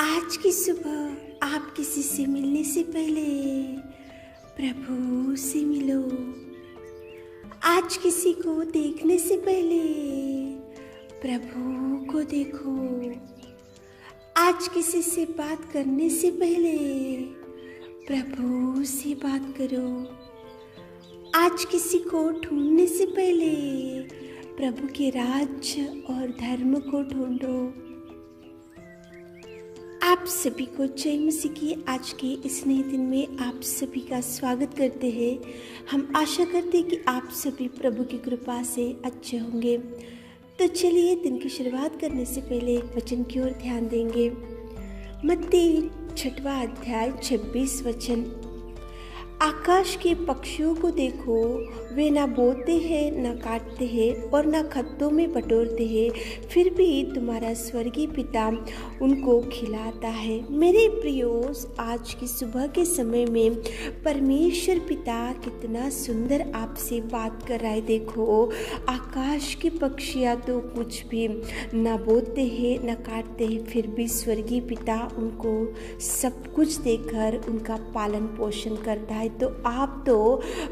आज की सुबह आप किसी से मिलने से पहले प्रभु से मिलो। आज किसी को देखने से पहले प्रभु को देखो। आज किसी से बात करने से पहले प्रभु से बात करो। आज किसी को ढूंढने से पहले प्रभु के राज्य और धर्म को ढूंढो। आप सभी को जय मसीह की आज के इस नए दिन में आप सभी का स्वागत करते हैं। हम आशा करते हैं कि आप सभी प्रभु की कृपा से अच्छे होंगे। तो चलिए दिन की शुरुआत करने से पहले वचन की ओर ध्यान देंगे। मत्ती 6वां अध्याय 26 वचन। आकाश के पक्षियों को देखो, वे ना बोते हैं, ना काटते हैं और ना खत्तों में बटोरते हैं, फिर भी तुम्हारा स्वर्गीय पिता उनको खिलाता है। मेरे प्रियोस, आज की सुबह के समय में परमेश्वर पिता कितना सुंदर आपसे बात कर रहा है। देखो, आकाश के पक्षियाँ तो कुछ भी ना बोते हैं, ना काटते हैं, फिर भी स्वर्गीय पिता उनको सब कुछ देकर उनका पालन पोषण करता है। तो आप तो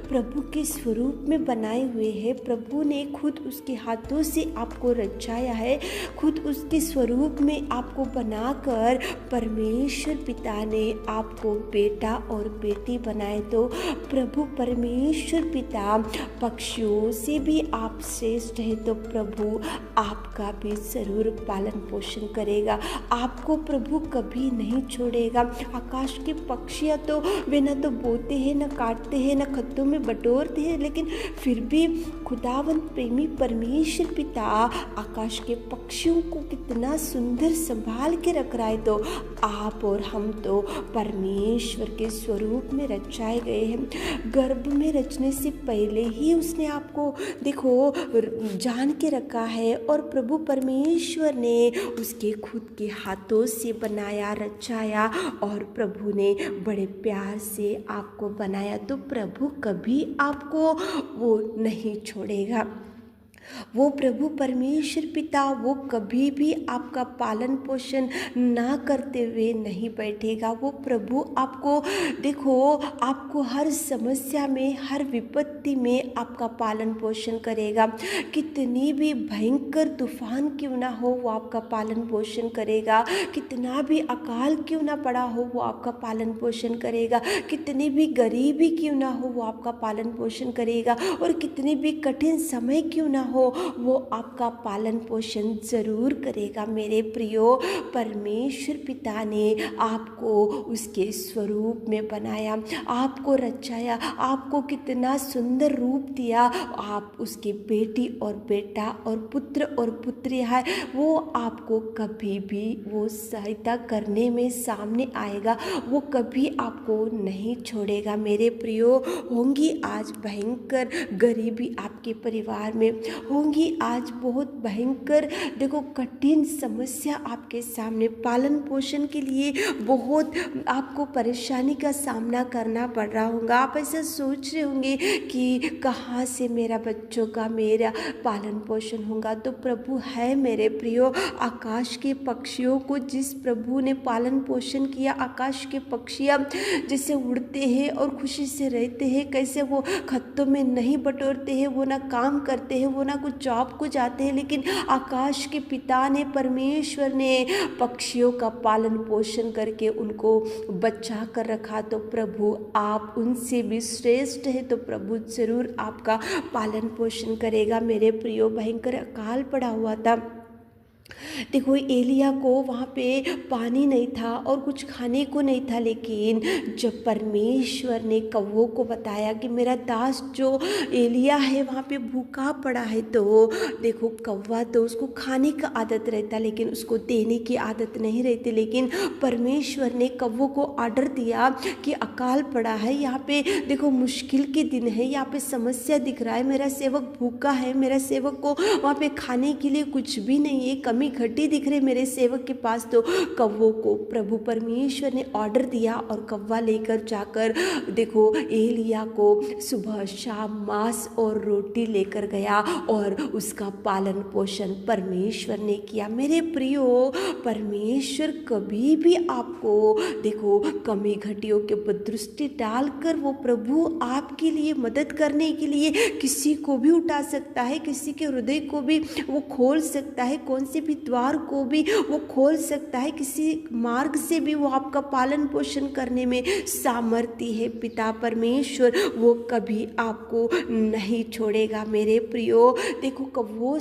प्रभु के स्वरूप में बनाए हुए हैं। प्रभु ने खुद उसके हाथों से आपको रचाया है, खुद उसके स्वरूप में आपको बनाकर परमेश्वर पिता ने आपको बेटा और बेटी बनाए। तो प्रभु परमेश्वर पिता पक्षियों से भी आप श्रेष्ठ है। तो प्रभु आपका भी जरूर पालन पोषण करेगा, आपको प्रभु कभी नहीं छोड़ेगा। आकाश के पक्षियाँ तो वे न तो बोते हैं, न काटते हैं, न खत्तों में बटोरते हैं, लेकिन फिर भी खुदावंत प्रेमी परमेश्वर पिता आकाश के पक्षियों को कितना सुंदर संभाल के रख रहा है। तो आप और हम तो परमेश्वर के स्वरूप में रचाए गए हैं। गर्भ में रचने से पहले ही उसने आपको देखो जान के रखा है, और प्रभु परमेश्वर ने उसके खुद के हाथों से बनाया, रचाया, और प्रभु ने बड़े प्यार से आपको बनाया। तो प्रभु कभी आपको वो नहीं छोड़ेगा। वो प्रभु परमेश्वर पिता वो कभी भी आपका पालन पोषण ना करते हुए नहीं बैठेगा। वो प्रभु आपको देखो, आपको हर समस्या में, हर विपत्ति में आपका पालन पोषण करेगा। कितनी भी भयंकर तूफान क्यों ना हो, वो आपका पालन पोषण करेगा। कितना भी अकाल क्यों ना पड़ा हो, वो आपका पालन पोषण करेगा। कितनी भी गरीबी क्यों ना हो, वो आपका पालन पोषण करेगा। और कितनी भी कठिन समय क्यों ना हो, वो आपका पालन पोषण जरूर करेगा। मेरे प्रियो, परमेश्वर पिता ने आपको उसके स्वरूप में बनाया, आपको रचाया, आपको कितना सुंदर रूप दिया। आप उसके बेटी और बेटा और पुत्र और पुत्री है। वो आपको कभी भी वो सहायता करने में सामने आएगा, वो कभी आपको नहीं छोड़ेगा। मेरे प्रियो, होंगी आज भयंकर गरीबी आपके परिवार में, होंगी आज बहुत भयंकर देखो कठिन समस्या आपके सामने, पालन पोषण के लिए बहुत आपको परेशानी का सामना करना पड़ रहा होगा। आप ऐसा सोच रहे होंगे कि कहाँ से मेरा बच्चों का मेरा पालन पोषण होगा। तो प्रभु है मेरे प्रियो। आकाश के पक्षियों को जिस प्रभु ने पालन पोषण किया, आकाश के पक्षियाँ जैसे उड़ते हैं और खुशी से रहते हैं, कैसे वो खत्तों में नहीं बटोरते हैं, वो ना काम करते हैं, वो ना कुछ जॉब को जाते हैं, लेकिन आकाश के पिता ने, परमेश्वर ने पक्षियों का पालन पोषण करके उनको बचा कर रखा। तो प्रभु आप उनसे भी श्रेष्ठ है। तो प्रभु जरूर आपका पालन पोषण करेगा। मेरे प्रियो, भयंकर अकाल पड़ा हुआ था। देखो, एलिया को वहाँ पे पानी नहीं था और कुछ खाने को नहीं था, लेकिन जब परमेश्वर ने कौवों को बताया कि मेरा दास जो एलिया है वहाँ पे भूखा पड़ा है, तो देखो कौवा तो उसको खाने का आदत रहता, लेकिन उसको देने की आदत नहीं रहती। लेकिन परमेश्वर ने कौवों को ऑर्डर दिया कि अकाल पड़ा है, यहाँ पे देखो मुश्किल के दिन है, यहाँ पे समस्या दिख रहा है, मेरा सेवक भूखा है, मेरा सेवक को वहाँ पे खाने के लिए कुछ भी नहीं है, कमी कमी घटी दिख रही मेरे सेवक के पास, तो कौवों को प्रभु परमेश्वर ने ऑर्डर दिया और कौवा लेकर जाकर देखो एलिया को सुबह शाम मांस और रोटी लेकर गया और उसका पालन पोषण परमेश्वर ने किया। मेरे प्रियो, परमेश्वर कभी भी आपको देखो कमी घटियों के ऊपर दृष्टि डालकर वो प्रभु आपके लिए मदद करने के लिए किसी को भी उठा सकता है, किसी के हृदय को भी वो खोल सकता है, कौन से भी द्वार को भी वो खोल सकता है, किसी मार्ग से भी वो आपका पालन पोषण करने में सामर्थ्य है। पिता परमेश्वर वो कभी आपको नहीं छोड़ेगा। मेरे प्रियो, देखो कौवों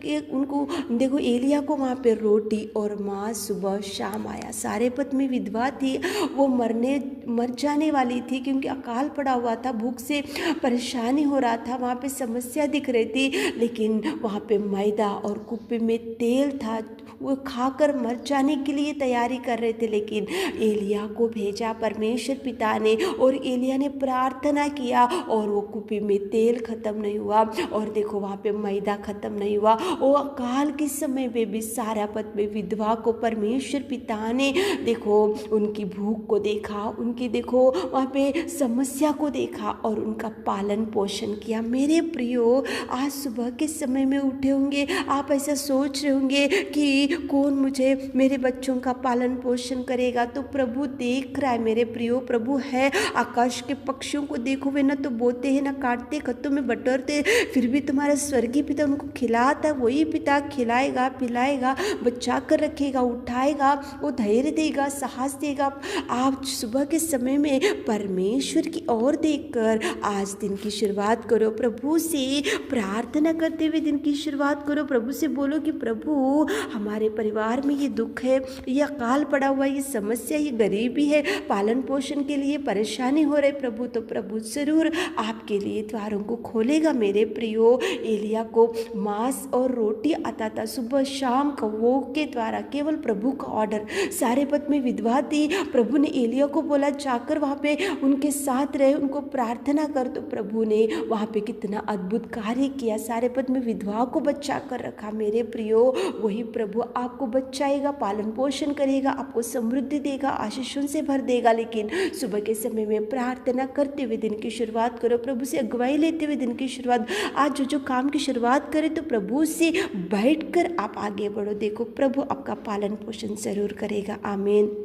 के उनको देखो एलिया को वहाँ पे रोटी और मांस सुबह शाम आया। सारेपत में विधवा थी, वो मर जाने वाली थी क्योंकि अकाल पड़ा हुआ था, भूख से परेशानी हो रहा था, वहाँ पे समस्या दिख रही थी, लेकिन वहाँ पे मैदा और कुप्पे में तेल था, वो खाकर मर जाने के लिए तैयारी कर रहे थे। लेकिन एलिया को भेजा परमेश्वर पिता ने और एलिया ने प्रार्थना किया और वो कुप्पे में तेल खत्म नहीं हुआ और देखो वहाँ पे मैदा खत्म नहीं हुआ। वो अकाल के समय में भी सारापत में विधवा को परमेश्वर पिता ने देखो उनकी भूख को देखा, उनकी देखो वहाँ पे समस्या को देखा और उनका पालन पोषण किया। मेरे प्रियो, आज सुबह के समय में उठे होंगे, आप ऐसा सोच रहे होंगे कि कौन मुझे मेरे बच्चों का पालन पोषण करेगा, तो प्रभु देख रहा है। मेरे प्रियो, प्रभु है। आकाश के पक्षियों को देखो, वे ना तो बोते हैं ना काटते, खत्तों में बटोरते, फिर भी तुम्हारा स्वर्गीय पिता उनको खिलाता है। वही पिता खिलाएगा, पिलाएगा, बचा कर रखेगा, उठाएगा, वो धैर्य देगा, साहस देगा। आप सुबह के समय में परमेश्वर की ओर देखकर आज दिन की शुरुआत करो, प्रभु से प्रार्थना करते हुए दिन की शुरुआत करो। प्रभु से बोलो कि प्रभु हमारे परिवार में ये दुख है, ये अकाल पड़ा हुआ, ये समस्या, ये गरीबी है, पालन पोषण के लिए परेशानी हो रही प्रभु, तो प्रभु जरूर आपके लिए द्वारों को खोलेगा। मेरे प्रियो, एलिया को मांस और रोटी आता था सुबह शाम कौवों के द्वारा, केवल प्रभु का ऑर्डर। सारेपत में विधवा थी, प्रभु ने एलिया को बोला जाकर वहाँ पे उनके साथ रहे, उनको प्रार्थना कर, तो प्रभु ने वहाँ पे कितना अद्भुत कार्य किया, सारेपत में विधवा को बचा कर रखा। मेरे प्रियो, वही प्रभु आपको बचाएगा, पालन पोषण करेगा, आपको समृद्धि देगा, आशीषों से भर देगा। लेकिन सुबह के समय में प्रार्थना करते हुए दिन की शुरुआत करो, प्रभु से अगुवाई लेते हुए दिन की शुरुआत। आज जो काम की शुरुआत करें तो प्रभु से बैठकर आप आगे बढ़ो, देखो प्रभु आपका पालन पोषण जरूर करेगा। आमीन।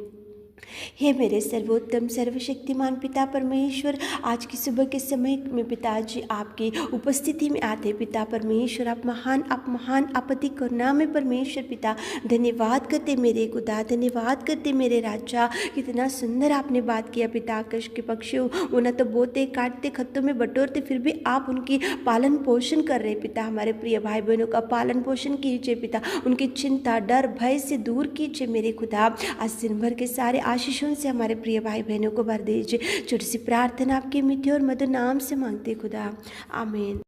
हे मेरे सर्वोत्तम सर्वशक्तिमान पिता परमेश्वर, आज की सुबह के समय में पिताजी आपकी उपस्थिति में आते। पिता परमेश्वर, आप महान, आप अति करुणा में परमेश्वर पिता, धन्यवाद करते मेरे खुदा, धन्यवाद करते मेरे राजा। कितना सुंदर आपने बात किया पिता। आकाश के पक्षी उन्हें तो बोते, काटते, खत्तों में बटोरते, फिर भी आप उनकी पालन पोषण कर रहे पिता। हमारे प्रिय भाई बहनों का पालन पोषण कीजिए पिता, उनकी चिंता, डर, भय से दूर कीजिए मेरे खुदा। आज दिन भर के सारे आशीषों से हमारे प्रिय भाई बहनों को भर दीजिए। छोटी सी प्रार्थना आपके मीठे और मधुर नाम से मांगते खुदा, आमीन।